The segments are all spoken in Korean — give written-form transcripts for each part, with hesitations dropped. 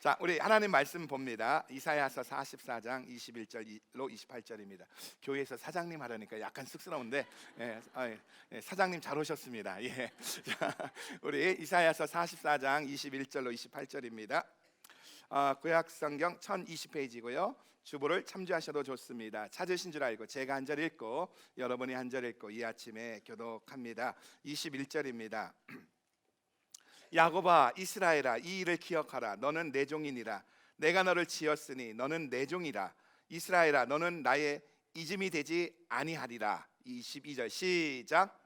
자, 우리 하나님 말씀 봅니다. 이사야서 44장 21절로 28절입니다. 교회에서 사장님 하려니까 약간 쑥스러운데 사장님 잘 오셨습니다. 예. 자, 우리 이사야서 44장 21절로 28절입니다. 구약성경 1020페이지고요. 주보를 참조하셔도 좋습니다. 찾으신 줄 알고 제가 한 절 읽고 여러분이 한 절 읽고 이 아침에 교독합니다. 21절입니다. 야곱아, 이스라엘아, 이 일을 기억하라. 너는 내 종이니라. 내가 너를 지었으니 너는 내 종이라. 이스라엘아, 너는 나의 이짐이 되지 아니하리라. 22절 시작.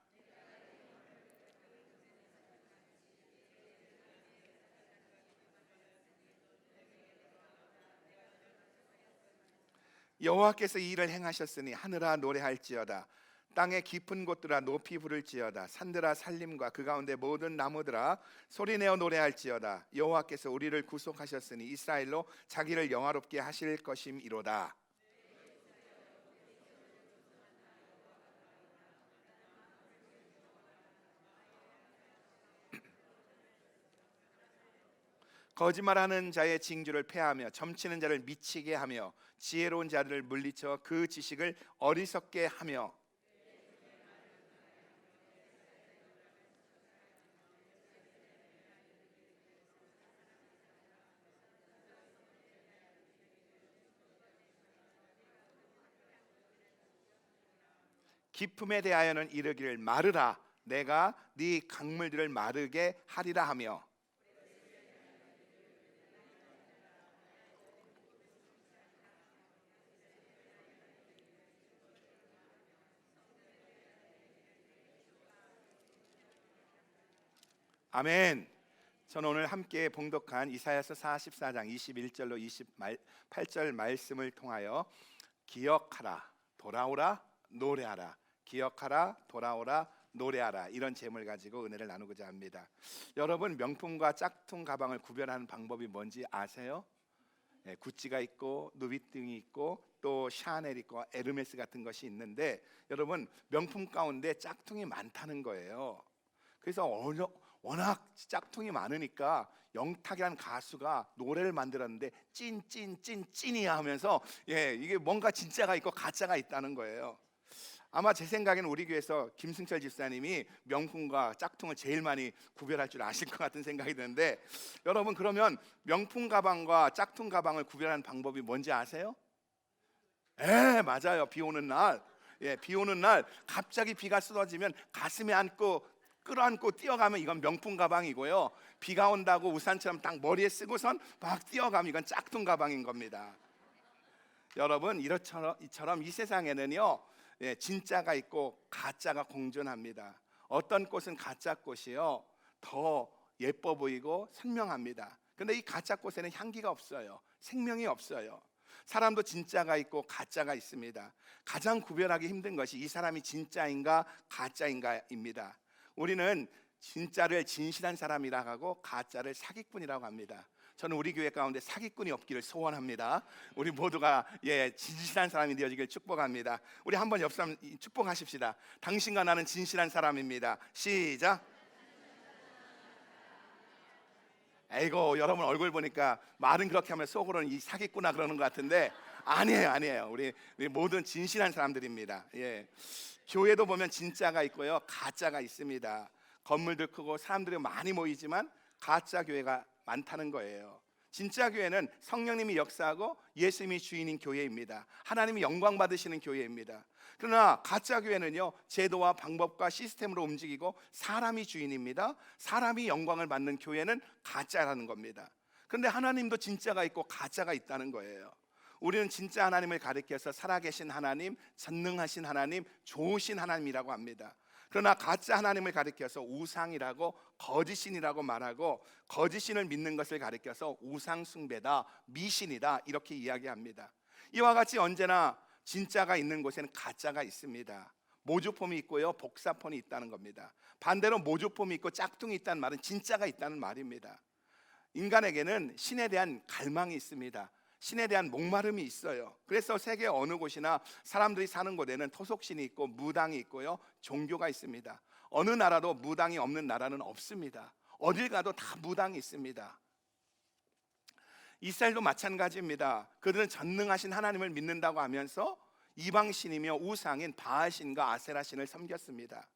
여호와께서 이 일을 행하셨으니 하늘아 노래할지어다. 땅의 깊은 곳들아 높이 부를지어다. 산들아 산림과 그 가운데 모든 나무들아 소리내어 노래할지어다. 여호와께서 우리를 구속하셨으니 이스라엘로 자기를 영화롭게 하실 것임이로다. 거짓말하는 자의 징조를 폐하며 점치는 자를 미치게 하며 지혜로운 자들을 물리쳐 그 지식을 어리석게 하며 기품에 대하여는 이르기를 마르라. 내가 네 강물들을 마르게 하리라 하며 아멘. 저는 오늘 함께 봉독한 이사야서 44장 21절로 28절 말씀을 통하여 기억하라, 돌아오라, 노래하라. 기억하라, 돌아오라, 노래하라. 이런 제목을 가지고 은혜를 나누고자 합니다. 여러분, 명품과 짝퉁 가방을 구별하는 방법이 뭔지 아세요? 구찌가 있고 누비팅이 있고 또 샤넬 있고 에르메스 같은 것이 있는데, 여러분, 명품 가운데 짝퉁이 많다는 거예요. 그래서 워낙 짝퉁이 많으니까 영탁이라는 가수가 노래를 만들었는데 찐이야 하면서 이게 뭔가 진짜가 있고 가짜가 있다는 거예요. 아마 제 생각에는 우리 교회에서 김승철 집사님이 명품과 짝퉁을 제일 많이 구별할 줄 아실 것 같은 생각이 드는데, 여러분, 그러면 명품 가방과 짝퉁 가방을 구별하는 방법이 뭔지 아세요? 맞아요. 비 오는 날, 비 오는 날 갑자기 비가 쏟아지면 가슴에 안고 끌어안고 뛰어가면 이건 명품 가방이고요. 비가 온다고 우산처럼 딱 머리에 쓰고선 막 뛰어가면 이건 짝퉁 가방인 겁니다. 여러분, 이처럼 이 세상에는요, 진짜가 있고 가짜가 공존합니다. 어떤 꽃은 가짜 꽃이요, 더 예뻐 보이고 선명합니다. 그런데 이 가짜 꽃에는 향기가 없어요. 생명이 없어요. 사람도 진짜가 있고 가짜가 있습니다. 가장 구별하기 힘든 것이 이 사람이 진짜인가 가짜인가입니다. 우리는 진짜를 진실한 사람이라고 하고 가짜를 사기꾼이라고 합니다. 저는 우리 교회 가운데 사기꾼이 없기를 소원합니다. 우리 모두가 진실한 사람이 되어지길 축복합니다. 우리 한번 옆 사람 축복하십시다. 당신과 나는 진실한 사람입니다. 시작. 에이고, 여러분 얼굴 보니까 말은 그렇게 하면 속으로는 이 사기꾼아 그러는 것 같은데 아니에요. 우리 모든 진실한 사람들입니다. 교회도 보면 진짜가 있고요, 가짜가 있습니다. 건물도 크고 사람들이 많이 모이지만 가짜 교회가 많다는 거예요. 진짜 교회는 성령님이 역사하고 예수님이 주인인 교회입니다. 하나님이 영광 받으시는 교회입니다. 그러나 가짜 교회는요, 제도와 방법과 시스템으로 움직이고 사람이 주인입니다. 사람이 영광을 받는 교회는 가짜라는 겁니다. 그런데 하나님도 진짜가 있고 가짜가 있다는 거예요. 우리는 진짜 하나님을 가리켜서 살아계신 하나님, 전능하신 하나님, 좋으신 하나님이라고 합니다. 그러나 가짜 하나님을 가리켜서 우상이라고, 거짓신이라고 말하고, 거짓신을 믿는 것을 가리켜서 우상숭배다, 미신이다 이렇게 이야기합니다. 이와 같이 언제나 진짜가 있는 곳에는 가짜가 있습니다. 모조품이 있고요, 복사폰이 있다는 겁니다. 반대로 모조품이 있고 짝퉁이 있다는 말은 진짜가 있다는 말입니다. 인간에게는 신에 대한 갈망이 있습니다. 신에 대한 목마름이 있어요. 그래서 세계 어느 곳이나 사람들이 사는 곳에는 토속신이 있고 무당이 있고요, 종교가 있습니다. 어느 나라도 무당이 없는 나라는 없습니다. 어딜 가도 다 무당이 있습니다. 이스라엘도 마찬가지입니다. 그들은 전능하신 하나님을 믿는다고 하면서 이방신이며 우상인 바알신과 아세라신을 섬겼습니다.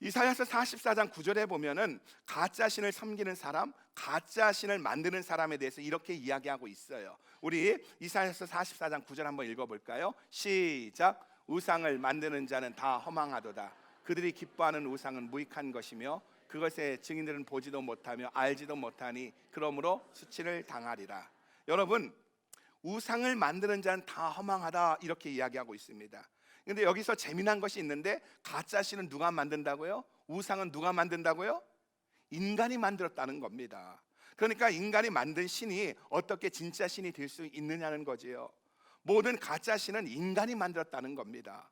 이사야서 44장 9절에 보면은 가짜신을 섬기는 사람, 가짜신을 만드는 사람에 대해서 이렇게 이야기하고 있어요. 우리 이사야서 44장 9절 한번 읽어볼까요? 시작. 우상을 만드는 자는 다 허망하도다. 그들이 기뻐하는 우상은 무익한 것이며 그것의 증인들은 보지도 못하며 알지도 못하니 그러므로 수치를 당하리라. 여러분, 우상을 만드는 자는 다 허망하다 이렇게 이야기하고 있습니다. 근데 여기서 재미난 것이 있는데 가짜 신은 누가 만든다고요? 우상은 누가 만든다고요? 인간이 만들었다는 겁니다. 그러니까 인간이 만든 신이 어떻게 진짜 신이 될 수 있느냐는 거지요. 모든 가짜 신은 인간이 만들었다는 겁니다.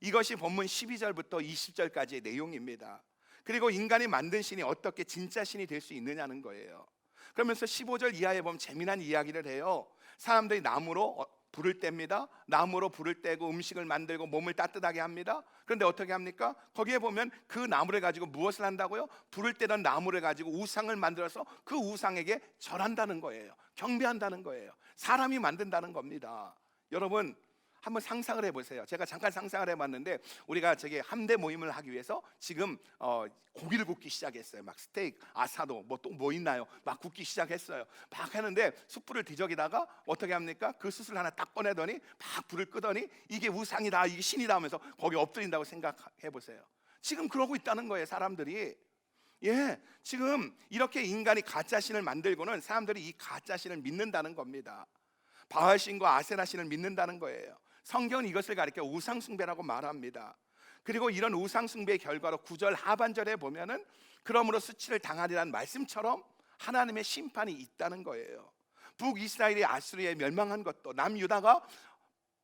이것이 본문 12절부터 20절까지의 내용입니다. 그리고 인간이 만든 신이 어떻게 진짜 신이 될 수 있느냐는 거예요. 그러면서 15절 이하에 보면 재미난 이야기를 해요. 사람들이 나무로 불을 뗍니다. 나무로 불을 떼고 음식을 만들고 몸을 따뜻하게 합니다. 그런데 어떻게 합니까? 거기에 보면 그 나무를 가지고 무엇을 한다고요? 불을 떼던 나무를 가지고 우상을 만들어서 그 우상에게 절한다는 거예요. 경배한다는 거예요. 사람이 만든다는 겁니다. 여러분, 한번 상상을 해보세요. 제가 잠깐 상상을 해봤는데 우리가 저기 함대 모임을 하기 위해서 지금 고기를 굽기 시작했어요. 막 스테이크, 아사도 뭐 또 뭐 있나요? 막 굽기 시작했어요. 막 하는데 숯불을 뒤적이다가 어떻게 합니까? 그 숯을 하나 딱 꺼내더니 막 불을 끄더니 이게 우상이다, 이게 신이다 하면서 거기 엎드린다고 생각해 보세요. 지금 그러고 있다는 거예요, 사람들이. 지금 이렇게 인간이 가짜 신을 만들고는 사람들이 이 가짜 신을 믿는다는 겁니다. 바알신과 아세라신을 믿는다는 거예요. 성경은 이것을 가리켜 우상숭배라고 말합니다. 그리고 이런 우상숭배의 결과로 9절 하반절에 보면은 그러므로 수치를 당하리라는 말씀처럼 하나님의 심판이 있다는 거예요. 북이스라엘이 아수르에 멸망한 것도, 남유다가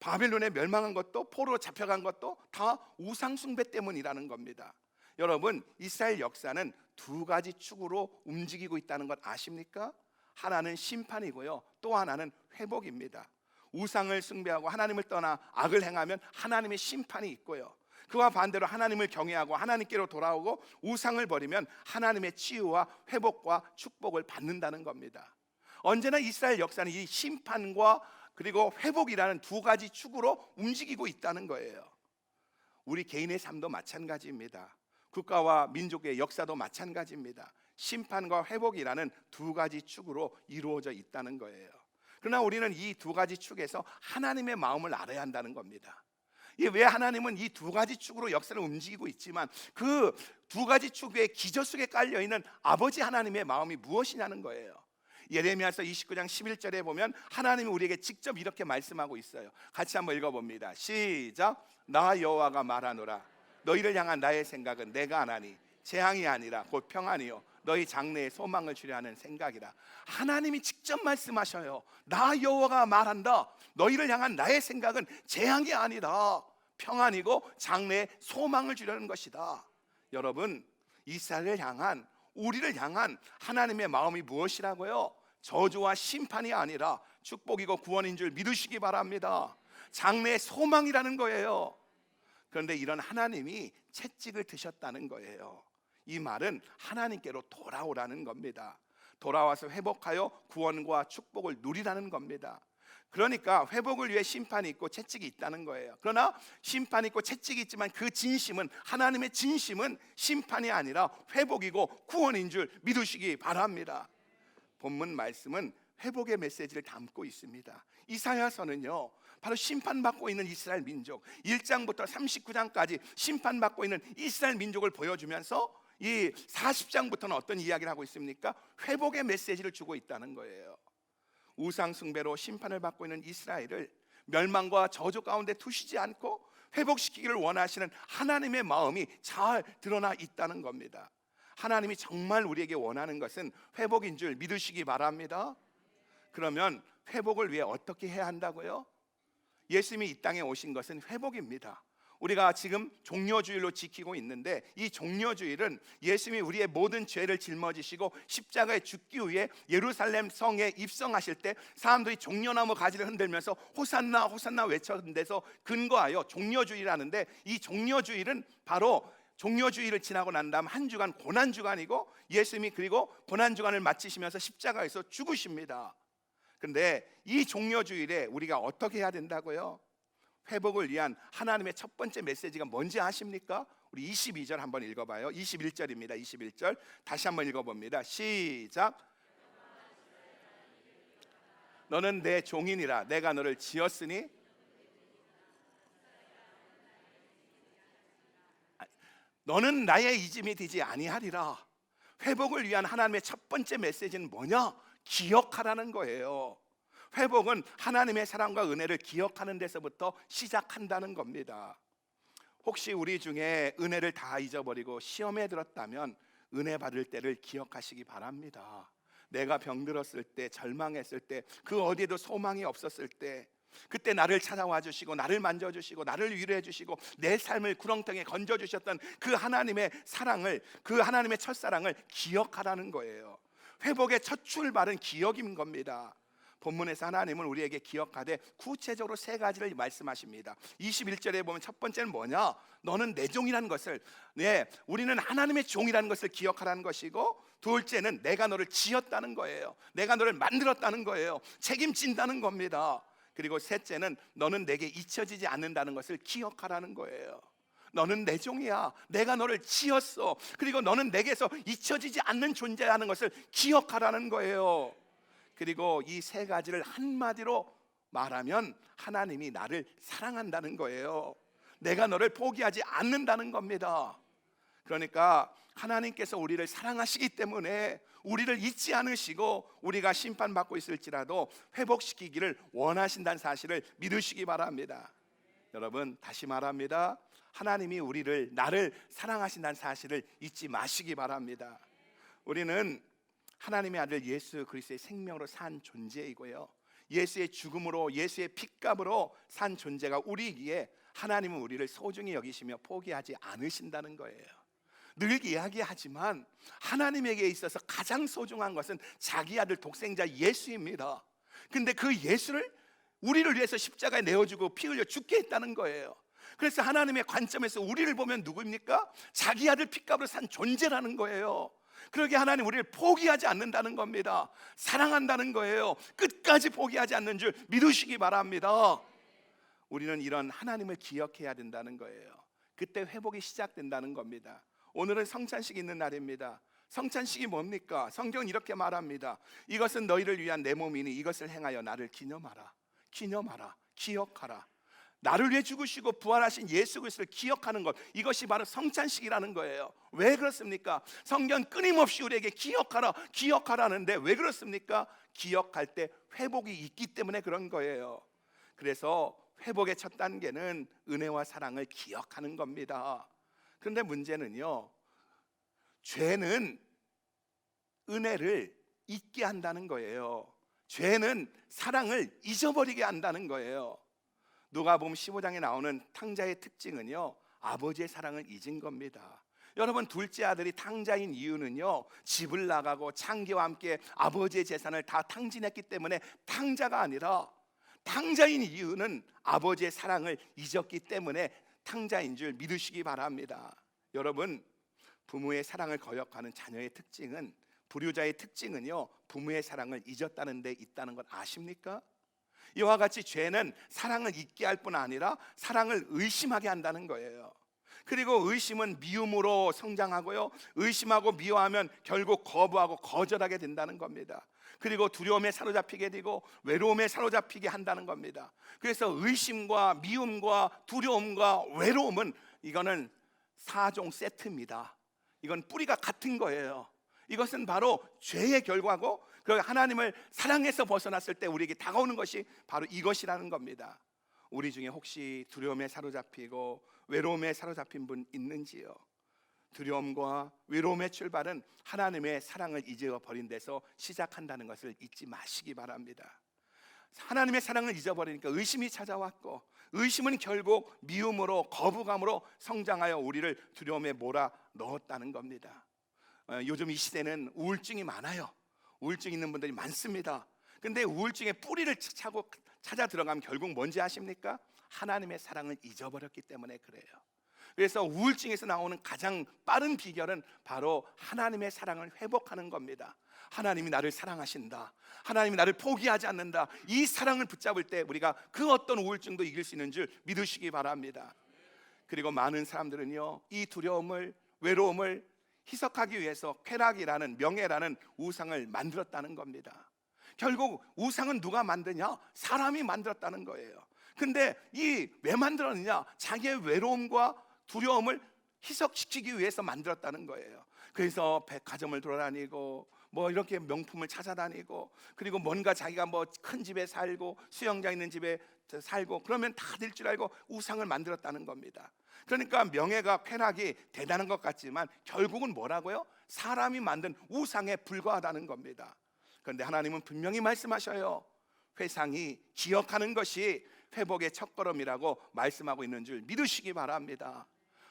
바벨론에 멸망한 것도, 포로로 잡혀간 것도 다 우상숭배 때문이라는 겁니다. 여러분, 이스라엘 역사는 두 가지 축으로 움직이고 있다는 것 아십니까? 하나는 심판이고요, 또 하나는 회복입니다. 우상을 숭배하고 하나님을 떠나 악을 행하면 하나님의 심판이 있고요, 그와 반대로 하나님을 경외하고 하나님께로 돌아오고 우상을 버리면 하나님의 치유와 회복과 축복을 받는다는 겁니다. 언제나 이스라엘 역사는 이 심판과 그리고 회복이라는 두 가지 축으로 움직이고 있다는 거예요. 우리 개인의 삶도 마찬가지입니다. 국가와 민족의 역사도 마찬가지입니다. 심판과 회복이라는 두 가지 축으로 이루어져 있다는 거예요. 그러나 우리는 이 두 가지 축에서 하나님의 마음을 알아야 한다는 겁니다. 왜 하나님은 이 두 가지 축으로 역사를 움직이고 있지만 그 두 가지 축 위에 기저 속에 깔려 있는 아버지 하나님의 마음이 무엇이냐는 거예요. 예레미야서 29장 11절에 보면 하나님이 우리에게 직접 이렇게 말씀하고 있어요. 같이 한번 읽어봅니다. 시작. 나 여호와가 말하노라. 너희를 향한 나의 생각은 내가 하나니 재앙이 아니라 곧 평안이요 너희 장래에 소망을 주려 하는 생각이라. 하나님이 직접 말씀하셔요. 나 여호와가 말한다. 너희를 향한 나의 생각은 재앙이 아니라 평안이고 장래에 소망을 주려는 것이다. 여러분, 이스라엘을 향한, 우리를 향한 하나님의 마음이 무엇이라고요? 저주와 심판이 아니라 축복이고 구원인 줄 믿으시기 바랍니다. 장래의 소망이라는 거예요. 그런데 이런 하나님이 채찍을 드셨다는 거예요. 이 말은 하나님께로 돌아오라는 겁니다. 돌아와서 회복하여 구원과 축복을 누리라는 겁니다. 그러니까 회복을 위해 심판이 있고 채찍이 있다는 거예요. 그러나 심판이 있고 채찍이 있지만 그 진심은, 하나님의 진심은 심판이 아니라 회복이고 구원인 줄 믿으시기 바랍니다. 본문 말씀은 회복의 메시지를 담고 있습니다. 이사야서는요, 바로 심판받고 있는 이스라엘 민족, 1장부터 39장까지 심판받고 있는 이스라엘 민족을 보여주면서 이 40장부터는 어떤 이야기를 하고 있습니까? 회복의 메시지를 주고 있다는 거예요. 우상 숭배로 심판을 받고 있는 이스라엘을 멸망과 저주 가운데 두시지 않고 회복시키기를 원하시는 하나님의 마음이 잘 드러나 있다는 겁니다. 하나님이 정말 우리에게 원하는 것은 회복인 줄 믿으시기 바랍니다. 그러면 회복을 위해 어떻게 해야 한다고요? 예수님이 이 땅에 오신 것은 회복입니다. 우리가 지금 종려주일로 지키고 있는데 이 종려주일은 예수님이 우리의 모든 죄를 짊어지시고 십자가에 죽기 위해 예루살렘 성에 입성하실 때 사람들이 종려나무 가지를 흔들면서 호산나 호산나 외쳤는 데서 근거하여 종려주일이라는데, 이 종려주일은 바로 종려주일을 지나고 난 다음 한 주간 고난주간이고 예수님이 그리고 고난주간을 마치시면서 십자가에서 죽으십니다. 근데 이 종려주일에 우리가 어떻게 해야 된다고요? 회복을 위한 하나님의 첫 번째 메시지가 뭔지 아십니까? 우리 22절 한번 읽어봐요. 21절입니다. 21절 다시 한번 읽어봅니다. 시작. 너는 내 종이니라 내가 너를 지었으니 너는 나의 이짐이 되지 아니하리라. 회복을 위한 하나님의 첫 번째 메시지는 뭐냐? 기억하라는 거예요. 회복은 하나님의 사랑과 은혜를 기억하는 데서부터 시작한다는 겁니다. 혹시 우리 중에 은혜를 다 잊어버리고 시험에 들었다면 은혜 받을 때를 기억하시기 바랍니다. 내가 병들었을 때, 절망했을 때, 그 어디에도 소망이 없었을 때, 그때 나를 찾아와 주시고 나를 만져주시고 나를 위로해 주시고 내 삶을 구렁텅이에 건져주셨던 그 하나님의 사랑을, 그 하나님의 첫사랑을 기억하라는 거예요. 회복의 첫 출발은 기억인 겁니다. 본문에서 하나님은 우리에게 기억하되 구체적으로 세 가지를 말씀하십니다. 21절에 보면 첫 번째는 뭐냐? 너는 내 종이라는 것을, 우리는 하나님의 종이라는 것을 기억하라는 것이고, 둘째는 내가 너를 지었다는 거예요. 내가 너를 만들었다는 거예요. 책임진다는 겁니다. 그리고 셋째는 너는 내게 잊혀지지 않는다는 것을 기억하라는 거예요. 너는 내 종이야. 내가 너를 지었어. 그리고 너는 내게서 잊혀지지 않는 존재라는 것을 기억하라는 거예요. 그리고 이 세 가지를 한마디로 말하면 하나님이 나를 사랑한다는 거예요. 내가 너를 포기하지 않는다는 겁니다. 그러니까 하나님께서 우리를 사랑하시기 때문에 우리를 잊지 않으시고 우리가 심판받고 있을지라도 회복시키기를 원하신다는 사실을 믿으시기 바랍니다. 여러분, 다시 말합니다. 하나님이 나를 사랑하신다는 사실을 잊지 마시기 바랍니다. 우리는 하나님의 아들 예수 그리스도의 생명으로 산 존재이고요, 예수의 죽음으로, 예수의 핏값으로 산 존재가 우리이기에 하나님은 우리를 소중히 여기시며 포기하지 않으신다는 거예요. 늘 이야기하지만 하나님에게 있어서 가장 소중한 것은 자기 아들 독생자 예수입니다. 근데 그 예수를 우리를 위해서 십자가에 내어주고 피 흘려 죽게 했다는 거예요. 그래서 하나님의 관점에서 우리를 보면 누구입니까? 자기 아들 핏값으로 산 존재라는 거예요. 그러게 하나님 우리를 포기하지 않는다는 겁니다. 사랑한다는 거예요. 끝까지 포기하지 않는 줄 믿으시기 바랍니다. 우리는 이런 하나님을 기억해야 된다는 거예요. 그때 회복이 시작된다는 겁니다. 오늘은 성찬식이 있는 날입니다. 성찬식이 뭡니까? 성경은 이렇게 말합니다. 이것은 너희를 위한 내 몸이니 이것을 행하여 나를 기념하라. 기념하라. 기억하라. 나를 위해 죽으시고 부활하신 예수 그리스도를 기억하는 것, 이것이 바로 성찬식이라는 거예요. 왜 그렇습니까? 성경 끊임없이 우리에게 기억하라, 기억하라는데 왜 그렇습니까? 기억할 때 회복이 있기 때문에 그런 거예요. 그래서 회복의 첫 단계는 은혜와 사랑을 기억하는 겁니다. 그런데 문제는요, 죄는 은혜를 잊게 한다는 거예요. 죄는 사랑을 잊어버리게 한다는 거예요. 누가복음 15장에 나오는 탕자의 특징은요, 아버지의 사랑을 잊은 겁니다. 여러분, 둘째 아들이 탕자인 이유는요, 집을 나가고 창기와 함께 아버지의 재산을 다 탕진했기 때문에 탕자가 아니라, 탕자인 이유는 아버지의 사랑을 잊었기 때문에 탕자인 줄 믿으시기 바랍니다. 여러분, 부모의 사랑을 거역하는 자녀의 특징은, 불효자의 특징은요, 부모의 사랑을 잊었다는 데 있다는 것 아십니까? 이와 같이 죄는 사랑을 잊게 할 뿐 아니라 사랑을 의심하게 한다는 거예요. 그리고 의심은 미움으로 성장하고요, 의심하고 미워하면 결국 거부하고 거절하게 된다는 겁니다. 그리고 두려움에 사로잡히게 되고 외로움에 사로잡히게 한다는 겁니다. 그래서 의심과 미움과 두려움과 외로움은 이거는 4종 세트입니다. 이건 뿌리가 같은 거예요. 이것은 바로 죄의 결과고, 그 하나님을 사랑해서 벗어났을 때 우리에게 다가오는 것이 바로 이것이라는 겁니다. 우리 중에 혹시 두려움에 사로잡히고 외로움에 사로잡힌 분 있는지요? 두려움과 외로움의 출발은 하나님의 사랑을 잊어버린 데서 시작한다는 것을 잊지 마시기 바랍니다. 하나님의 사랑을 잊어버리니까 의심이 찾아왔고, 의심은 결국 미움으로, 거부감으로 성장하여 우리를 두려움에 몰아 넣었다는 겁니다. 요즘 이 시대는 우울증이 많아요. 우울증 있는 분들이 많습니다. 근데 우울증의 뿌리를 찾아 들어가면 결국 뭔지 아십니까? 하나님의 사랑을 잊어버렸기 때문에 그래요. 그래서 우울증에서 나오는 가장 빠른 비결은 바로 하나님의 사랑을 회복하는 겁니다. 하나님이 나를 사랑하신다, 하나님이 나를 포기하지 않는다, 이 사랑을 붙잡을 때 우리가 그 어떤 우울증도 이길 수 있는 줄 믿으시기 바랍니다. 그리고 많은 사람들은요, 이 두려움을, 외로움을 희석하기 위해서 쾌락이라는, 명예라는 우상을 만들었다는 겁니다. 결국 우상은 누가 만드냐? 사람이 만들었다는 거예요. 근데 이 왜 만들었느냐? 자기의 외로움과 두려움을 희석시키기 위해서 만들었다는 거예요. 그래서 백화점을 돌아다니고 뭐 이렇게 명품을 찾아다니고, 그리고 뭔가 자기가 뭐 큰 집에 살고 수영장 있는 집에 살고 그러면 다 될 줄 알고 우상을 만들었다는 겁니다. 그러니까 명예가, 쾌락이 대단한 것 같지만 결국은 뭐라고요? 사람이 만든 우상에 불과하다는 겁니다. 그런데 하나님은 분명히 말씀하셔요. 회상이, 기억하는 것이 회복의 첫걸음이라고 말씀하고 있는 줄 믿으시기 바랍니다.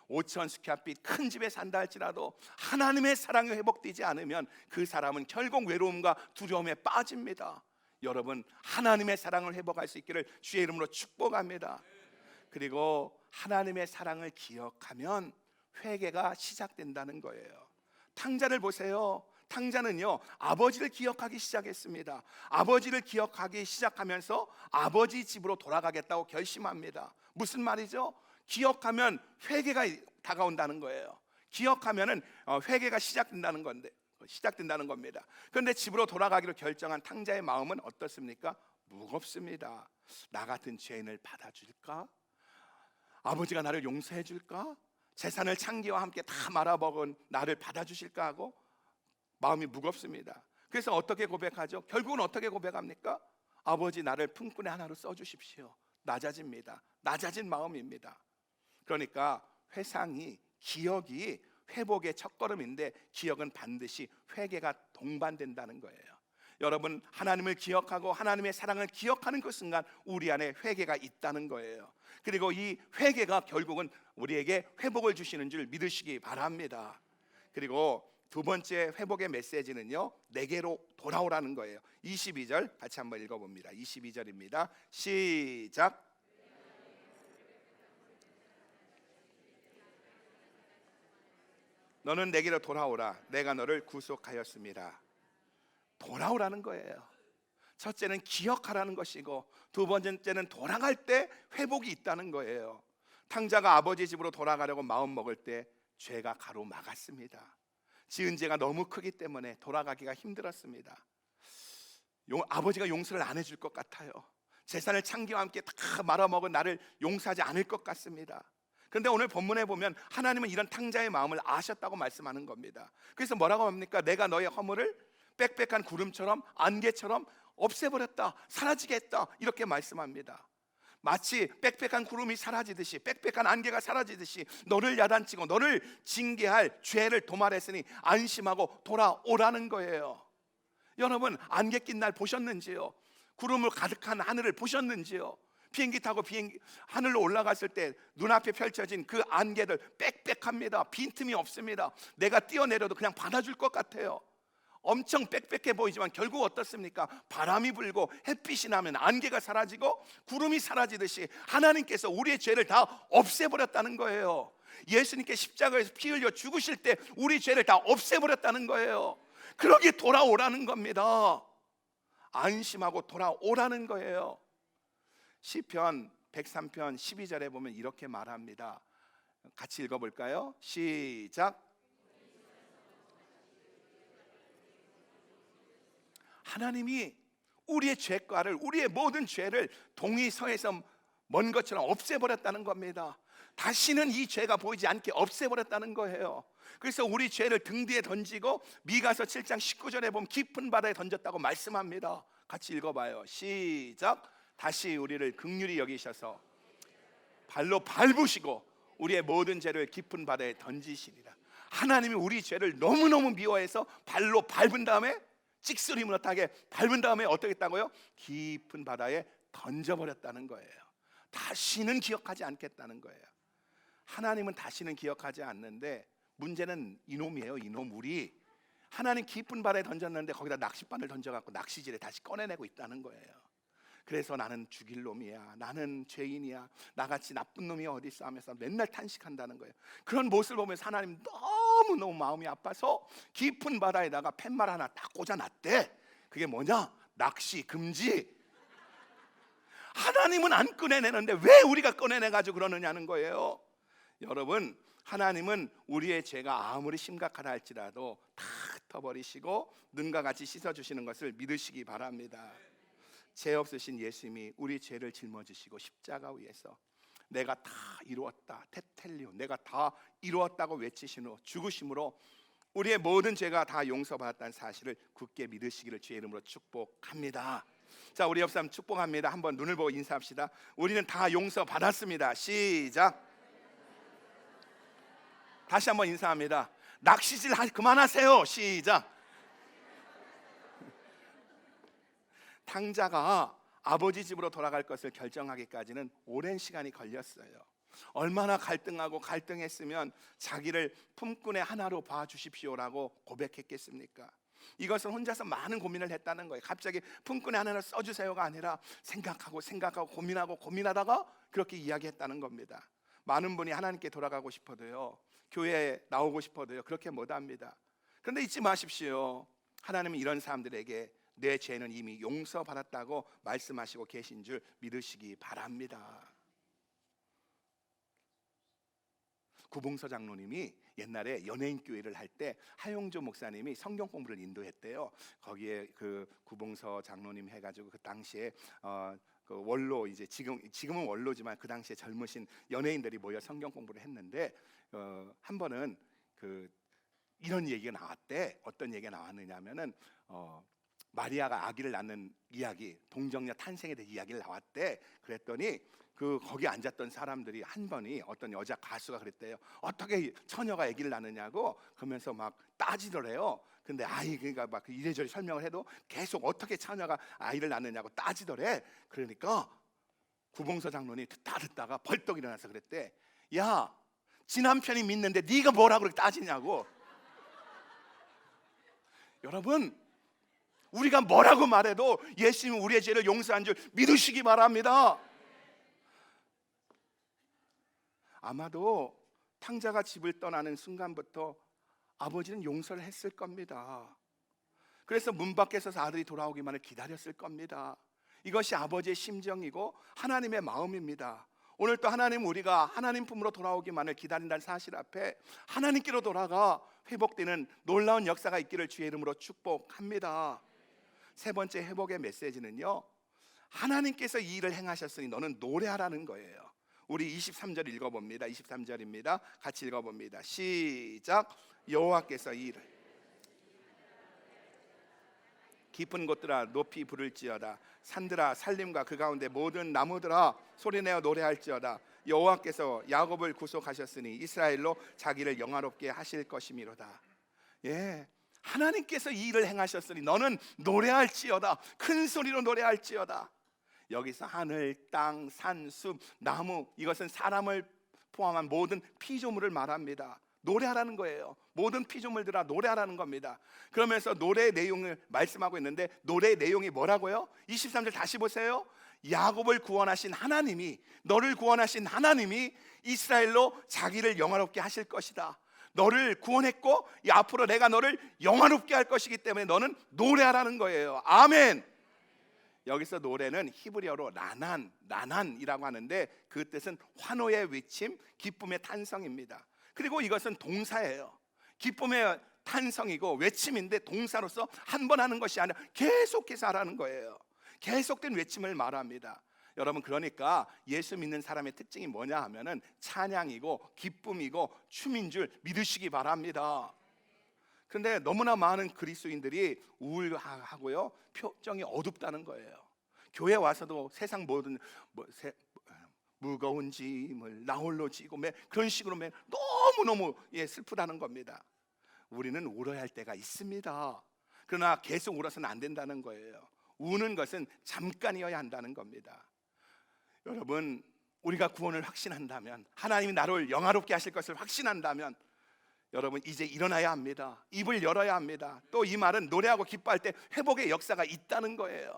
5천 스퀘어핏 큰 집에 산다 할지라도 하나님의 사랑이 회복되지 않으면 그 사람은 결국 외로움과 두려움에 빠집니다. 여러분, 하나님의 사랑을 회복할 수 있기를 주의 이름으로 축복합니다. 그리고 하나님의 사랑을 기억하면 회개가 시작된다는 거예요. 탕자를 보세요. 탕자는요, 아버지를 기억하기 시작했습니다. 아버지를 기억하기 시작하면서 아버지 집으로 돌아가겠다고 결심합니다. 무슨 말이죠? 기억하면 회개가 다가온다는 거예요. 기억하면은 회개가 시작된다는 겁니다. 그런데 집으로 돌아가기로 결정한 탕자의 마음은 어떻습니까? 무겁습니다. 나 같은 죄인을 받아줄까? 아버지가 나를 용서해 줄까? 재산을 창기와 함께 다 말아먹은 나를 받아주실까 하고 마음이 무겁습니다. 그래서 어떻게 고백하죠? 결국은 어떻게 고백합니까? 아버지, 나를 품꾼의 하나로 써주십시오. 낮아집니다. 낮아진 마음입니다. 그러니까 회상이, 기억이 회복의 첫걸음인데 기억은 반드시 회개가 동반된다는 거예요. 여러분, 하나님을 기억하고 하나님의 사랑을 기억하는 그 순간 우리 안에 회개가 있다는 거예요. 그리고 이 회개가 결국은 우리에게 회복을 주시는 줄 믿으시기 바랍니다. 그리고 두 번째 회복의 메시지는요, 내게로 돌아오라는 거예요. 22절 같이 한번 읽어봅니다. 22절입니다. 시작. 너는 내게로 돌아오라. 내가 너를 구속하였습니다. 돌아오라는 거예요. 첫째는 기억하라는 것이고, 두 번째는 돌아갈 때 회복이 있다는 거예요. 탕자가 아버지 집으로 돌아가려고 마음 먹을 때 죄가 가로막았습니다. 지은 죄가 너무 크기 때문에 돌아가기가 힘들었습니다. 아버지가 용서를 안 해줄 것 같아요. 재산을 창기와 함께 다 말아먹은 나를 용서하지 않을 것 같습니다. 그런데 오늘 본문에 보면 하나님은 이런 탕자의 마음을 아셨다고 말씀하는 겁니다. 그래서 뭐라고 합니까? 내가 너의 허물을 빽빽한 구름처럼, 안개처럼 없애버렸다, 사라지게 했다, 이렇게 말씀합니다. 마치 빽빽한 구름이 사라지듯이, 빽빽한 안개가 사라지듯이 너를 야단치고 너를 징계할 죄를 도말했으니 안심하고 돌아오라는 거예요. 여러분, 안개 낀 날 보셨는지요? 구름을 가득한 하늘을 보셨는지요? 비행기 타고 하늘로 올라갔을 때 눈앞에 펼쳐진 그 안개들 빽빽합니다. 빈틈이 없습니다. 내가 뛰어내려도 그냥 받아줄 것 같아요. 엄청 빽빽해 보이지만 결국 어떻습니까? 바람이 불고 햇빛이 나면 안개가 사라지고 구름이 사라지듯이 하나님께서 우리의 죄를 다 없애버렸다는 거예요. 예수님께 십자가에서 피 흘려 죽으실 때 우리 죄를 다 없애버렸다는 거예요. 그러기에 돌아오라는 겁니다. 안심하고 돌아오라는 거예요. 시편 103편 12절에 보면 이렇게 말합니다. 같이 읽어볼까요? 시작. 하나님이 우리의 죄과를, 우리의 모든 죄를 동이서에서 먼 것처럼 없애버렸다는 겁니다. 다시는 이 죄가 보이지 않게 없애버렸다는 거예요. 그래서 우리 죄를 등 뒤에 던지고 미가서 7장 19절에 보면 깊은 바다에 던졌다고 말씀합니다. 같이 읽어봐요. 시작. 다시 우리를 긍휼히 여기셔서 발로 밟으시고 우리의 모든 죄를 깊은 바다에 던지시리라. 하나님이 우리 죄를 너무너무 미워해서 발로 밟은 다음에, 찍소리 못하게 밟은 다음에 어떻게 했다고요? 깊은 바다에 던져버렸다는 거예요. 다시는 기억하지 않겠다는 거예요. 하나님은 다시는 기억하지 않는데 문제는 이놈이에요. 이놈, 우리. 하나님 깊은 바다에 던졌는데 거기다 낚싯바늘 던져갖고 낚시질에 다시 꺼내내고 있다는 거예요. 그래서 나는 죽일 놈이야, 나는 죄인이야, 나같이 나쁜 놈이 어디 있어 하면서 맨날 탄식한다는 거예요. 그런 모습을 보면서 하나님 너무너무 마음이 아파서 깊은 바다에다가 팻말 하나 딱 꽂아놨대. 그게 뭐냐? 낚시 금지. 하나님은 안 꺼내내는데 왜 우리가 꺼내내가지고 그러느냐는 거예요. 여러분, 하나님은 우리의 죄가 아무리 심각하다 할지라도 다 흩어버리시고 눈과 같이 씻어주시는 것을 믿으시기 바랍니다. 죄 없으신 예수님이 우리 죄를 짊어지시고 십자가 위에서 내가 다 이루었다, 테텔리오, 내가 다 이루었다고 외치신 후 죽으심으로 우리의 모든 죄가 다 용서받았다는 사실을 굳게 믿으시기를 주의 이름으로 축복합니다. 자, 우리 옆 사람 축복합니다. 한번 눈을 보고 인사합시다. 우리는 다 용서받았습니다. 시작. 다시 한번 인사합니다. 낚시질 그만하세요. 시작. 탕자가 아버지 집으로 돌아갈 것을 결정하기까지는 오랜 시간이 걸렸어요. 얼마나 갈등했으면 자기를 품꾼의 하나로 봐주십시오라고 고백했겠습니까? 이것은 혼자서 많은 고민을 했다는 거예요. 갑자기 품꾼의 하나를 써주세요가 아니라 생각하고 고민하다가 그렇게 이야기했다는 겁니다. 많은 분이 하나님께 돌아가고 싶어도요, 교회에 나오고 싶어도요, 그렇게 못합니다. 그런데 잊지 마십시오. 하나님은 이런 사람들에게 내 죄는 이미 용서받았다고 말씀하시고 계신 줄 믿으시기 바랍니다. 구봉서 장로님이 옛날에 연예인 교회를 할 때 하용조 목사님이 성경 공부를 인도했대요. 거기에 그 구봉서 장로님 해가지고 그 당시에 그 원로, 이제 지금은 원로지만 그 당시에 젊으신 연예인들이 모여 성경 공부를 했는데 한 번은 그 이런 얘기가 나왔대. 어떤 얘기가 나왔느냐면은 마리아가 아기를 낳는 이야기, 동정녀 탄생에 대한 이야기를 나왔대. 그랬더니 그 거기 앉았던 사람들이 한 번이 어떤 여자 가수가 그랬대요. 어떻게 처녀가 아기를 낳느냐고 그러면서 막 따지더래요. 근데 그러니까 막 이래저래 설명을 해도 계속 어떻게 처녀가 아이를 낳느냐고 따지더래. 그러니까 구봉서 장로님 듣다가 벌떡 일어나서 그랬대. 야, 지 남편이 믿는데 네가 뭐라고 그렇게 따지냐고. 여러분, 우리가 뭐라고 말해도 예수님은 우리의 죄를 용서한 줄 믿으시기 바랍니다. 아마도 탕자가 집을 떠나는 순간부터 아버지는 용서를 했을 겁니다. 그래서 문 밖에 서서 아들이 돌아오기만을 기다렸을 겁니다. 이것이 아버지의 심정이고 하나님의 마음입니다. 오늘 또 하나님, 우리가 하나님 품으로 돌아오기만을 기다린다는 사실 앞에 하나님께로 돌아가 회복되는 놀라운 역사가 있기를 주의 이름으로 축복합니다. 세 번째 회복의 메시지는요, 하나님께서 이 일을 행하셨으니 너는 노래하라는 거예요. 우리 23절 읽어봅니다. 23절입니다. 같이 읽어봅니다. 시작. 여호와께서 이 일을 깊은 곳들아 높이 부를지어다. 산들아 산림과 그 가운데 모든 나무들아 소리내어 노래할지어다. 여호와께서 야곱을 구속하셨으니 이스라엘로 자기를 영화롭게 하실 것이미로다. 예, 하나님께서 이 일을 행하셨으니 너는 노래할지어다. 큰 소리로 노래할지어다. 여기서 하늘, 땅, 산, 숲, 나무, 이것은 사람을 포함한 모든 피조물을 말합니다. 노래하라는 거예요. 모든 피조물들아 노래하라는 겁니다. 그러면서 노래의 내용을 말씀하고 있는데 노래의 내용이 뭐라고요? 23절 다시 보세요. 야곱을 구원하신 하나님이, 너를 구원하신 하나님이 이스라엘로 자기를 영화롭게 하실 것이다. 너를 구원했고 앞으로 내가 너를 영화롭게 할 것이기 때문에 너는 노래하라는 거예요. 아멘. 여기서 노래는 히브리어로 라난이라고 하는데 그 뜻은 환호의 외침, 기쁨의 탄성입니다. 그리고 이것은 동사예요. 기쁨의 탄성이고 외침인데 동사로서 한 번 하는 것이 아니라 계속해서 하라는 거예요. 계속된 외침을 말합니다. 여러분, 그러니까 예수 믿는 사람의 특징이 뭐냐 하면은 찬양이고 기쁨이고 춤인 줄 믿으시기 바랍니다. 그런데 너무나 많은 그리스도인들이 우울하고요, 표정이 어둡다는 거예요. 교회 와서도 세상 모든 무거운 짐을 나 홀로 지고 그런 식으로 너무너무 슬프다는 겁니다. 우리는 울어야 할 때가 있습니다. 그러나 계속 울어서는 안 된다는 거예요. 우는 것은 잠깐이어야 한다는 겁니다. 여러분, 우리가 구원을 확신한다면, 하나님이 나를 영화롭게 하실 것을 확신한다면 여러분, 이제 일어나야 합니다. 입을 열어야 합니다. 또 이 말은 노래하고 기뻐할 때 회복의 역사가 있다는 거예요.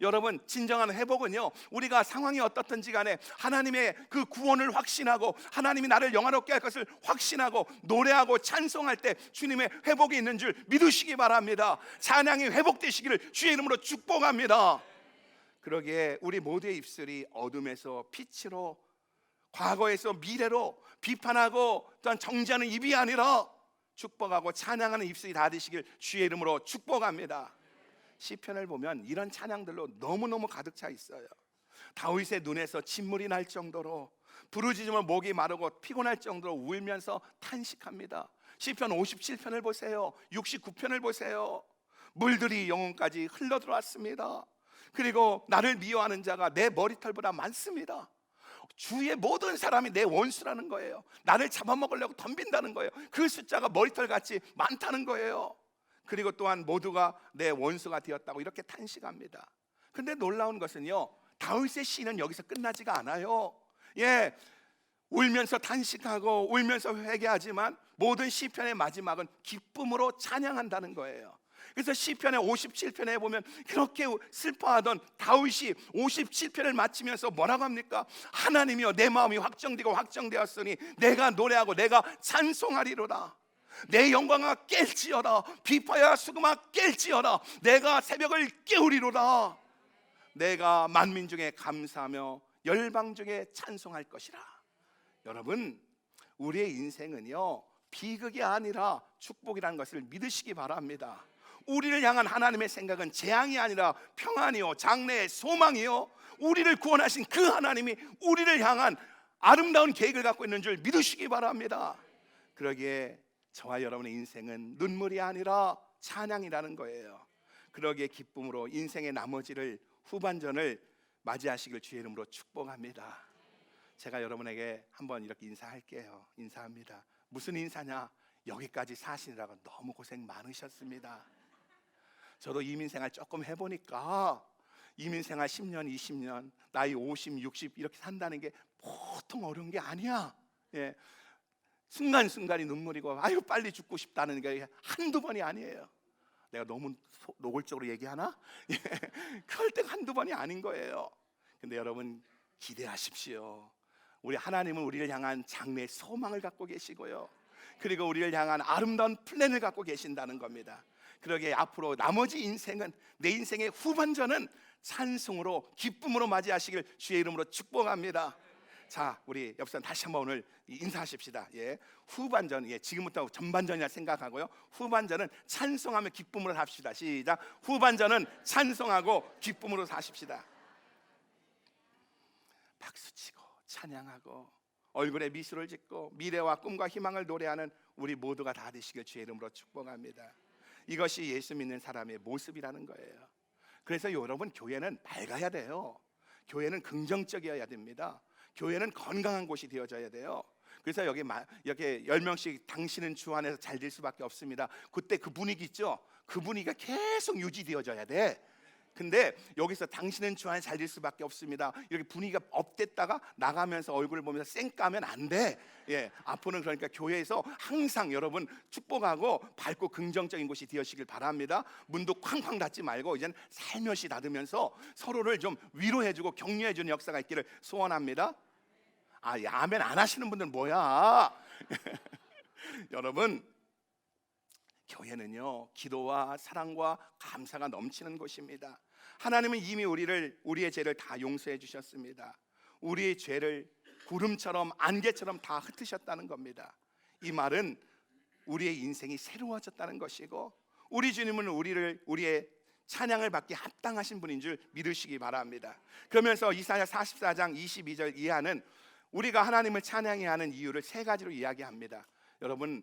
여러분, 진정한 회복은요, 우리가 상황이 어떻든지 간에 하나님의 그 구원을 확신하고 하나님이 나를 영화롭게 할 것을 확신하고 노래하고 찬송할 때 주님의 회복이 있는 줄 믿으시기 바랍니다. 찬양이 회복되시기를 주의 이름으로 축복합니다. 그러기에 우리 모두의 입술이 어둠에서 빛으로, 과거에서 미래로 비판하고 또한 정죄하는 입이 아니라 축복하고 찬양하는 입술이 다 되시길 주의 이름으로 축복합니다. 시편을 보면 이런 찬양들로 너무너무 가득 차 있어요. 다윗의 눈에서 진물이 날 정도로 부르짖으면 목이 마르고 피곤할 정도로 울면서 탄식합니다. 시편 57편을 보세요. 69편을 보세요. 물들이 영혼까지 흘러들어왔습니다. 그리고 나를 미워하는 자가 내 머리털보다 많습니다. 주위의 모든 사람이 내 원수라는 거예요. 나를 잡아먹으려고 덤빈다는 거예요. 그 숫자가 머리털같이 많다는 거예요. 그리고 또한 모두가 내 원수가 되었다고 이렇게 탄식합니다. 근데 놀라운 것은요, 다윗의 시는 여기서 끝나지가 않아요. 예, 울면서 탄식하고 울면서 회개하지만 모든 시편의 마지막은 기쁨으로 찬양한다는 거예요. 그래서 시편의 57편에 보면 그렇게 슬퍼하던 다윗이 57편을 마치면서 뭐라고 합니까? 하나님이여, 내 마음이 확정되고 확정되었으니 내가 노래하고 내가 찬송하리로다. 내 영광아 깰지어다. 비파야 수금아 깰지어다. 내가 새벽을 깨우리로다. 내가 만민 중에 감사하며 열방 중에 찬송할 것이라. 여러분, 우리의 인생은요, 비극이 아니라 축복이라는 것을 믿으시기 바랍니다. 우리를 향한 하나님의 생각은 재앙이 아니라 평안이요, 장래의 소망이요, 우리를 구원하신 그 하나님이 우리를 향한 아름다운 계획을 갖고 있는 줄 믿으시기 바랍니다. 그러기에 저와 여러분의 인생은 눈물이 아니라 찬양이라는 거예요. 그러기에 기쁨으로 인생의 나머지를, 후반전을 맞이하시길 주의 이름으로 축복합니다. 제가 여러분에게 한번 이렇게 인사할게요. 인사합니다. 무슨 인사냐? 여기까지 사시느라고 너무 고생 많으셨습니다. 저도 이민생활 조금 해보니까 이민생활 10년, 20년, 나이 50, 60 이렇게 산다는 게 보통 어려운 게 아니야. 예. 순간순간이 눈물이고 아유 빨리 죽고 싶다는 게 한두 번이 아니에요. 내가 너무 노골적으로 얘기하나? 예. 그럴 때가 한두 번이 아닌 거예요. 근데 여러분 기대하십시오. 우리 하나님은 우리를 향한 장래의 소망을 갖고 계시고요, 그리고 우리를 향한 아름다운 플랜을 갖고 계신다는 겁니다. 그러기에 앞으로 나머지 인생은, 내 인생의 후반전은 찬송으로 기쁨으로 맞이하시길 주의 이름으로 축복합니다. 자, 우리 옆 사람 다시 한번 오늘 인사하십시다. 예, 후반전, 예, 지금부터 전반전이라 생각하고요, 후반전은 찬송하며 기쁨으로 합시다. 시작. 후반전은 찬송하고 기쁨으로 사십시다. 박수치고 찬양하고 얼굴에 미소를 짓고 미래와 꿈과 희망을 노래하는 우리 모두가 다 되시길 주의 이름으로 축복합니다. 이것이 예수 믿는 사람의 모습이라는 거예요. 그래서 여러분, 교회는 밝아야 돼요. 교회는 긍정적이어야 됩니다. 교회는 건강한 곳이 되어져야 돼요. 그래서 여기 이렇게 10명씩 당신은 주 안에서 잘 될 수밖에 없습니다. 그때 그 분위기 있죠? 그 분위기가 계속 유지되어져야 돼. 근데 여기서 당신은 주 안에 잘 될 수밖에 없습니다, 이렇게 분위기가 업됐다가 나가면서 얼굴을 보면서 쌩까면 안 돼. 예, 앞으로는 그러니까 교회에서 항상 여러분 축복하고 밝고 긍정적인 곳이 되시길 바랍니다. 문도 쾅쾅 닫지 말고 이제는 살며시 닫으면서 서로를 좀 위로해주고 격려해주는 역사가 있기를 소원합니다. 아, 아멘 안 하시는 분들 뭐야? 여러분, 교회는요, 기도와 사랑과 감사가 넘치는 곳입니다. 하나님은 이미 우리의 죄를 다 용서해 주셨습니다. 우리의 죄를 구름처럼 안개처럼 다 흩으셨다는 겁니다. 이 말은 우리의 인생이 새로워졌다는 것이고, 우리 주님은 우리의 찬양을 받기 합당하신 분인 줄 믿으시기 바랍니다. 그러면서 이사야 44장 22절 이하는 우리가 하나님을 찬양해야 하는 이유를 세 가지로 이야기합니다. 여러분,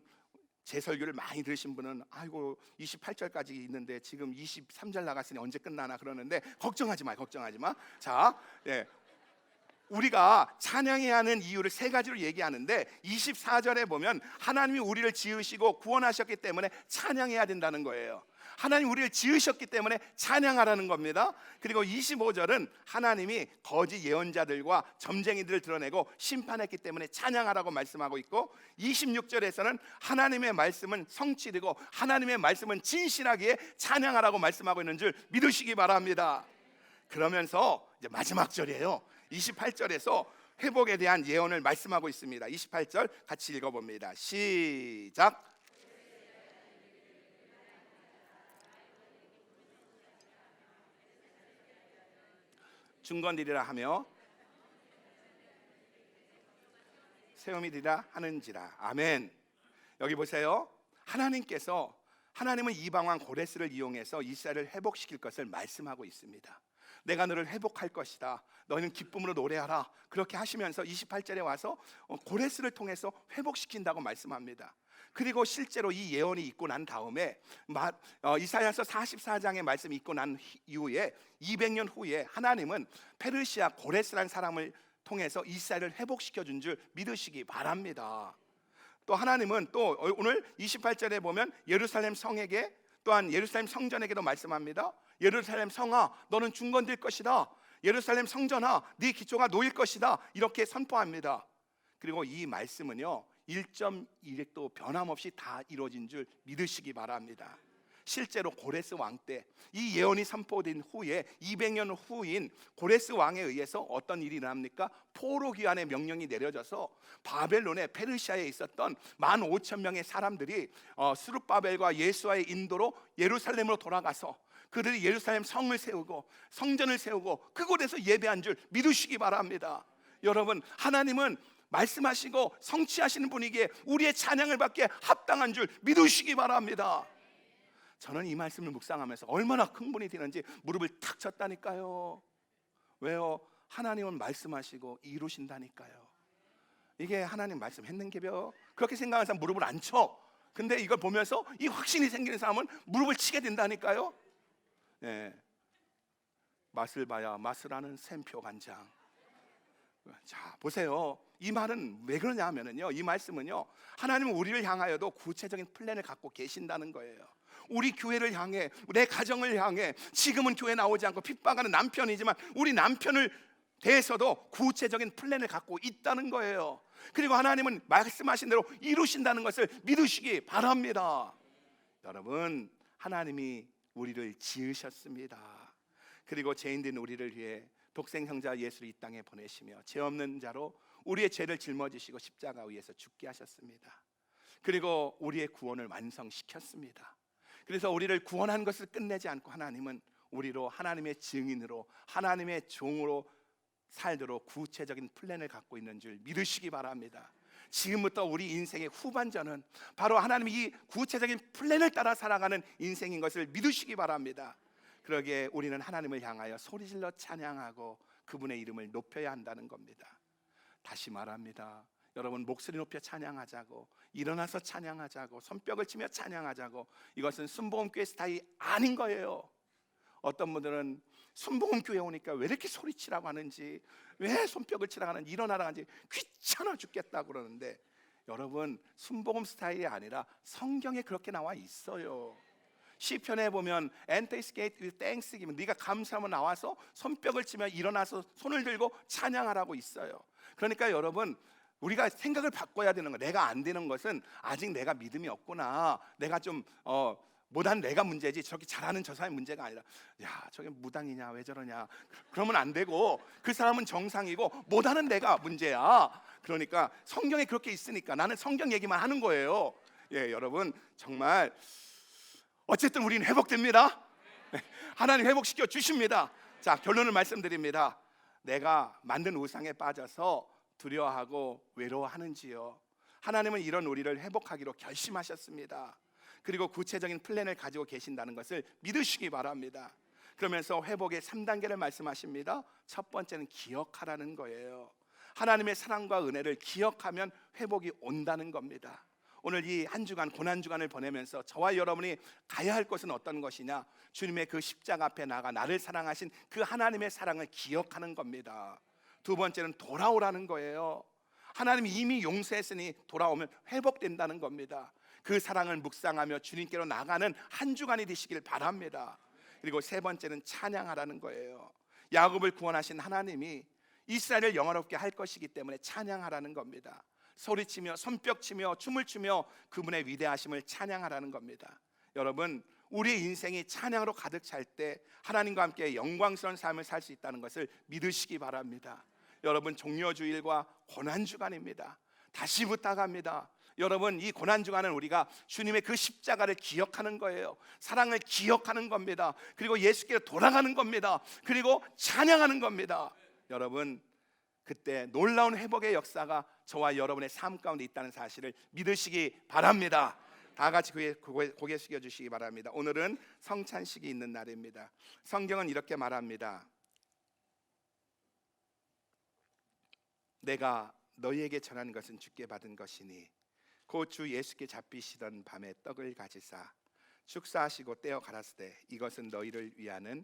제 설교를 많이 들으신 분은 아이고 28절까지 있는데 지금 23절 나갔으니 언제 끝나나 그러는데 걱정하지 마. 자, 예, 우리가 찬양해야 하는 이유를 세 가지로 얘기하는데 24절에 보면 하나님이 우리를 지으시고 구원하셨기 때문에 찬양해야 된다는 거예요. 하나님 우리를 지으셨기 때문에 찬양하라는 겁니다. 그리고 25절은 하나님이 거짓 예언자들과 점쟁이들을 드러내고 심판했기 때문에 찬양하라고 말씀하고 있고, 26절에서는 하나님의 말씀은 성취되고 하나님의 말씀은 진실하기에 찬양하라고 말씀하고 있는 줄 믿으시기 바랍니다. 그러면서 이제 마지막 절이에요. 28절에서 회복에 대한 예언을 말씀하고 있습니다. 28절 같이 읽어봅니다. 시작. 중건되리라 하며 세움이 되리라 하는지라. 아멘. 여기 보세요. 하나님은 이방 왕 고레스를 이용해서 이스라엘을 회복시킬 것을 말씀하고 있습니다. 내가 너를 회복할 것이다. 너희는 기쁨으로 노래하라. 그렇게 하시면서 28절에 와서 고레스를 통해서 회복시킨다고 말씀합니다. 그리고 실제로 이 예언이 있고 난 다음에 이사야서 44장의 말씀이 있고 난 이후에 200년 후에 하나님은 페르시아 고레스라는 사람을 통해서 이스라엘을 회복시켜 준 줄 믿으시기 바랍니다. 또 하나님은 또 오늘 28절에 보면 예루살렘 성에게 또한 예루살렘 성전에게도 말씀합니다. 예루살렘 성아 너는 중건될 것이다. 예루살렘 성전아 네 기초가 놓일 것이다. 이렇게 선포합니다. 그리고 이 말씀은요 1.1획도 변함없이 다 이루어진 줄 믿으시기 바랍니다. 실제로 고레스 왕 때 이 예언이 선포된 후에 200년 후인 고레스 왕에 의해서 어떤 일이 일어납니까? 포로 귀환의 명령이 내려져서 바벨론에 페르시아에 있었던 15,000명의 사람들이 스룹바벨과 예수아의 인도로 예루살렘으로 돌아가서 그들이 예루살렘 성을 세우고 성전을 세우고 그곳에서 예배한 줄 믿으시기 바랍니다. 여러분 하나님은 말씀하시고 성취하시는 분이기에 우리의 찬양을 받기에 합당한 줄 믿으시기 바랍니다. 저는 이 말씀을 묵상하면서 얼마나 흥분이 되는지 무릎을 탁 쳤다니까요. 왜요? 하나님은 말씀하시고 이루신다니까요. 이게 하나님 말씀했는 게요. 그렇게 생각하는 사람 무릎을 안 쳐. 근데 이걸 보면서 이 확신이 생기는 사람은 무릎을 치게 된다니까요. 네. 맛을 봐야 맛을 아는 샘표 간장. 자 보세요. 이 말은 왜 그러냐 하면은요, 이 말씀은요 하나님은 우리를 향하여도 구체적인 플랜을 갖고 계신다는 거예요. 우리 교회를 향해, 내 가정을 향해, 지금은 교회 나오지 않고 핍박하는 남편이지만 우리 남편을 대해서도 구체적인 플랜을 갖고 있다는 거예요. 그리고 하나님은 말씀하신 대로 이루신다는 것을 믿으시기 바랍니다. 여러분 하나님이 우리를 지으셨습니다. 그리고 죄인된 우리를 위해 독생형자 예수를 이 땅에 보내시며 죄 없는 자로 우리의 죄를 짊어지시고 십자가 위에서 죽게 하셨습니다. 그리고 우리의 구원을 완성시켰습니다. 그래서 우리를 구원한 것을 끝내지 않고 하나님은 우리로 하나님의 증인으로 하나님의 종으로 살도록 구체적인 플랜을 갖고 있는 줄 믿으시기 바랍니다. 지금부터 우리 인생의 후반전은 바로 하나님이 이 구체적인 플랜을 따라 살아가는 인생인 것을 믿으시기 바랍니다. 그러기에 우리는 하나님을 향하여 소리질러 찬양하고 그분의 이름을 높여야 한다는 겁니다. 다시 말합니다. 여러분 목소리 높여 찬양하자고, 일어나서 찬양하자고, 손뼉을 치며 찬양하자고, 이것은 순복음교회 스타일이 아닌 거예요. 어떤 분들은 순복음교회 오니까 왜 이렇게 소리치라고 하는지, 왜 손뼉을 치라고 하는지, 일어나라 하는지 귀찮아 죽겠다고 그러는데, 여러분 순복음 스타일이 아니라 성경에 그렇게 나와 있어요. 시편에 보면 Anticipate with thanksgiving, 네가 감사하면 나와서 손뼉을 치며 일어나서 손을 들고 찬양하라고 있어요. 그러니까 여러분 우리가 생각을 바꿔야 되는 거예요. 내가 안 되는 것은 아직 내가 믿음이 없구나, 내가 좀 못한 내가 문제지 저렇게 잘하는 저 사람이 문제가 아니라, 야 저게 무당이냐 왜 저러냐 그러면 안 되고, 그 사람은 정상이고 못하는 내가 문제야. 그러니까 성경에 그렇게 있으니까 나는 성경 얘기만 하는 거예요. 예, 여러분 정말 어쨌든 우리는 회복됩니다. 하나님 회복시켜 주십니다. 자, 결론을 말씀드립니다. 내가 만든 우상에 빠져서 두려워하고 외로워하는지요? 하나님은 이런 우리를 회복하기로 결심하셨습니다. 그리고 구체적인 플랜을 가지고 계신다는 것을 믿으시기 바랍니다. 그러면서 회복의 3단계를 말씀하십니다. 첫 번째는 기억하라는 거예요. 하나님의 사랑과 은혜를 기억하면 회복이 온다는 겁니다. 오늘 이 한 주간 고난 주간을 보내면서 저와 여러분이 가야 할 것은 어떤 것이냐? 주님의 그 십자가 앞에 나가 나를 사랑하신 그 하나님의 사랑을 기억하는 겁니다. 두 번째는 돌아오라는 거예요. 하나님이 이미 용서했으니 돌아오면 회복된다는 겁니다. 그 사랑을 묵상하며 주님께로 나가는 한 주간이 되시길 바랍니다. 그리고 세 번째는 찬양하라는 거예요. 야곱을 구원하신 하나님이 이스라엘을 영화롭게 할 것이기 때문에 찬양하라는 겁니다. 소리치며 손뼉치며 춤을 추며 그분의 위대하심을 찬양하라는 겁니다. 여러분 우리의 인생이 찬양으로 가득 찰 때 하나님과 함께 영광스러운 삶을 살 수 있다는 것을 믿으시기 바랍니다. 여러분, 종려주일과 고난주간입니다. 다시 부탁합니다. 여러분, 이 고난주간은 우리가 주님의 그 십자가를 기억하는 거예요. 사랑을 기억하는 겁니다. 그리고 예수께로 돌아가는 겁니다. 그리고 찬양하는 겁니다. 여러분, 그때 놀라운 회복의 역사가 저와 여러분의 삶 가운데 있다는 사실을 믿으시기 바랍니다. 다 같이 고개 숙여주시기 바랍니다. 오늘은 성찬식이 있는 날입니다. 성경은 이렇게 말합니다. 내가 너희에게 전한 것은 주께 받은 것이니 곧 주 예수께 잡히시던 밤에 떡을 가지사 축사하시고 떼어 가라사대 이것은 너희를 위하는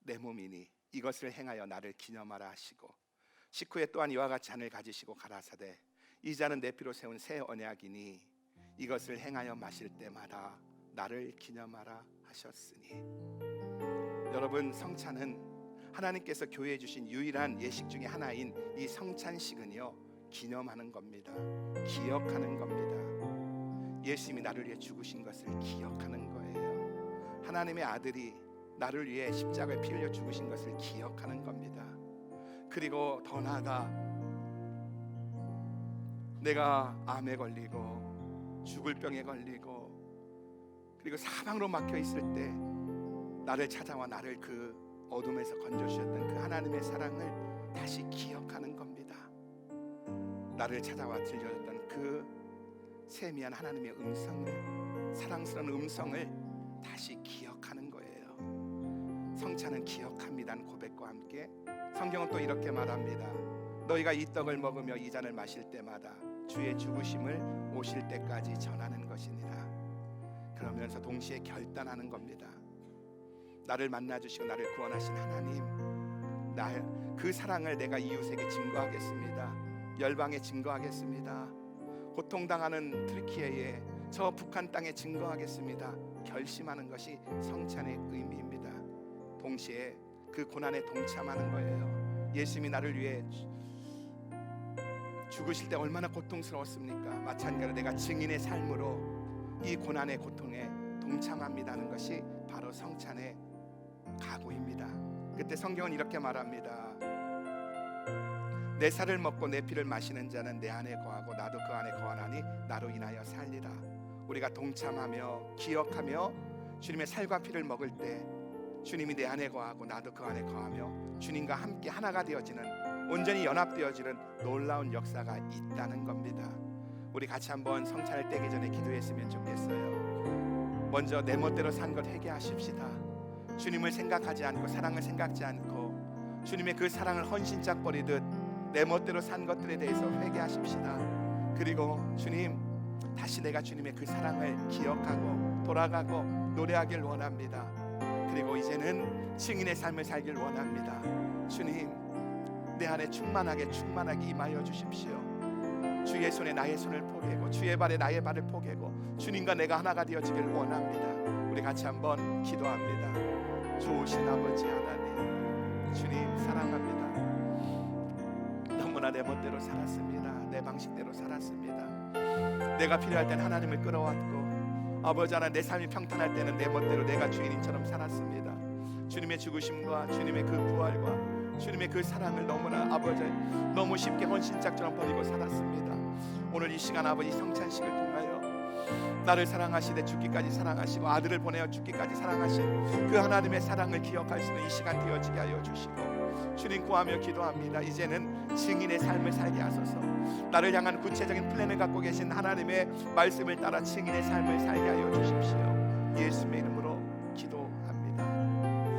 내 몸이니 이것을 행하여 나를 기념하라 하시고 식후에 또한 이와 같이 잔을 가지시고 가라사대 이 잔은 내 피로 세운 새 언약이니 이것을 행하여 마실 때마다 나를 기념하라 하셨으니. 여러분, 성찬은 하나님께서 교회에 주신 유일한 예식 중에 하나인 이 성찬식은요, 기념하는 겁니다. 기억하는 겁니다. 예수님이 나를 위해 죽으신 것을 기억하는 거예요. 하나님의 아들이 나를 위해 십자가에 피 흘려 죽으신 것을 기억하는 겁니다. 그리고 더 나아가 내가 암에 걸리고 죽을 병에 걸리고 그리고 사방으로 막혀 있을 때 나를 찾아와 나를 그 어둠에서 건져주셨던 그 하나님의 사랑을 다시 기억하는 겁니다. 나를 찾아와 들려줬던 그 세미한 하나님의 음성을, 사랑스러운 음성을 다시 기억하는 거예요. 성찬은 기억합니다는 고백과 함께 성경은 또 이렇게 말합니다. 너희가 이 떡을 먹으며 이 잔을 마실 때마다 주의 죽으심을 오실 때까지 전하는 것이니라. 그러면서 동시에 결단하는 겁니다. 나를 만나주시고 나를 구원하신 하나님, 그 사랑을 내가 이웃에게 증거하겠습니다. 열방에 증거하겠습니다. 고통당하는 트르키예에 저 북한 땅에 증거하겠습니다. 결심하는 것이 성찬의 의미입니다. 동시에 그 고난에 동참하는 거예요. 예수님이 나를 위해 죽으실 때 얼마나 고통스러웠습니까? 마찬가지로 내가 증인의 삶으로 이 고난의 고통에 동참합니다는 것이 바로 성찬의 각오입니다. 그때 성경은 이렇게 말합니다. 내 살을 먹고 내 피를 마시는 자는 내 안에 거하고 나도 그 안에 거하나니 나로 인하여 살리라. 우리가 동참하며 기억하며 주님의 살과 피를 먹을 때 주님이 내 안에 거하고 나도 그 안에 거하며 주님과 함께 하나가 되어지는, 온전히 연합되어지는 놀라운 역사가 있다는 겁니다. 우리 같이 한번 성찬을 떼기 전에 기도했으면 좋겠어요. 먼저 내 멋대로 산 것 회개하십시다. 주님을 생각하지 않고 사랑을 생각지 않고 주님의 그 사랑을 헌신짝 버리듯 내 멋대로 산 것들에 대해서 회개하십시다. 그리고 주님, 다시 내가 주님의 그 사랑을 기억하고 돌아가고 노래하길 원합니다. 그리고 이제는 증인의 삶을 살길 원합니다. 주님, 내 안에 충만하게 임하여 주십시오. 주의 손에 나의 손을 포개고 주의 발에 나의 발을 포개고 주님과 내가 하나가 되어지길 원합니다. 우리 같이 한번 기도합니다. 좋으신 아버지 하나님, 주님 사랑합니다. 너무나 내 멋대로 살았습니다. 내 방식대로 살았습니다. 내가 필요할 땐 하나님을 끌어왔고 아버지 하나님, 내 삶이 평탄할 때는 내 멋대로 내가 주인인처럼 살았습니다. 주님의 죽으심과 주님의 그 부활과 주님의 그 사랑을 너무나 아버지 너무 쉽게 헌신짝처럼 버리고 살았습니다. 오늘 이 시간 아버지 성찬식을 통하여 나를 사랑하시되 죽기까지 사랑하시고 아들을 보내어 죽기까지 사랑하신 그 하나님의 사랑을 기억할 수 있는 이 시간 되어지게 하여 주시고 주님 구하며 기도합니다. 이제는 증인의 삶을 살게 하소서. 나를 향한 구체적인 플랜을 갖고 계신 하나님의 말씀을 따라 증인의 삶을 살게 하여 주십시오. 예수의 이름